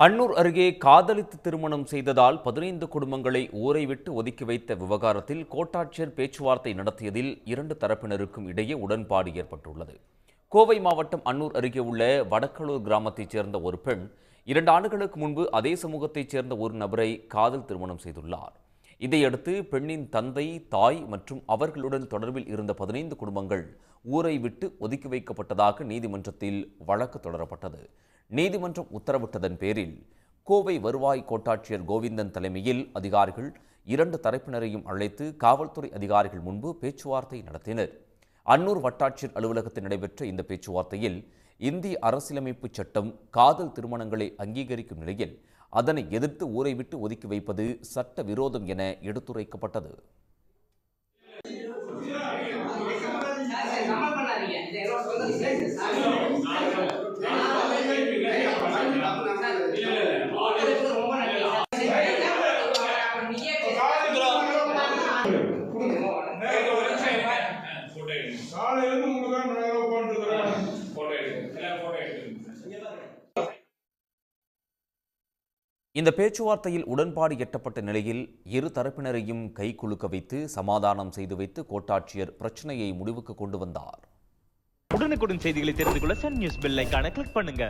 அன்னூர் அருகே காதலித்து திருமணம் செய்ததால் 15 குடும்பங்களை ஊரை விட்டு ஒதுக்கி வைத்த விவகாரத்தில் கோட்டாட்சியர் பேச்சுவார்த்தை நடத்தியதில் இரண்டு தரப்பினருக்கும் இடையே உடன்பாடு ஏற்பட்டுள்ளது. கோவை மாவட்டம் அன்னூர் அருகே உள்ள வடக்கலூர் கிராமத்தைச் சேர்ந்த ஒரு பெண் 2 ஆண்டுகளுக்கு முன்பு அதே சமூகத்தைச் சேர்ந்த ஒரு நபரை காதல் திருமணம் செய்துள்ளார். இதையடுத்து பெண்ணின் தந்தை, தாய் மற்றும் அவர்களுடன் தொடர்பில் இருந்த 15 குடும்பங்கள் ஊரை விட்டு ஒதுக்கி வைக்கப்பட்டதாக நீதிமன்றத்தில் வழக்கு தொடரப்பட்டது. நீதிமன்றம் உத்தரவிட்டதன் பேரில் கோவை வருவாய் கோட்டாட்சியர் கோவிந்தன் தலைமையில் அதிகாரிகள் 2 தரப்பினரையும் அழைத்து காவல்துறை அதிகாரிகள் முன்பு பேச்சுவார்த்தை நடத்தினர். அன்னூர் வட்டாட்சியர் அலுவலகத்தில் நடைபெற்ற இந்த பேச்சுவார்த்தையில் இந்திய அரசியலமைப்பு சட்டம் காதல் திருமணங்களை அங்கீகரிக்கும் நிலையில் அதனை எதிர்த்து ஊரை விட்டு ஒதுக்கி வைப்பது சட்ட விரோதம் என எடுத்துரைக்கப்பட்டது. இந்த பேச்சுவார்த்தையில் உடன்பாடு எட்டப்பட்ட நிலையில் இரு தரப்பினரையும் கைகுலுக்க வைத்து சமாதானம் செய்து வைத்து கோட்டாட்சியர் பிரச்சனையை முடிவுக்கு கொண்டு வந்தார். உடனுக்குடன் செய்திகளை தெரிந்து கொள்ள சன் நியூஸ் பெல் ஐகானை கிளிக் பண்ணுங்க.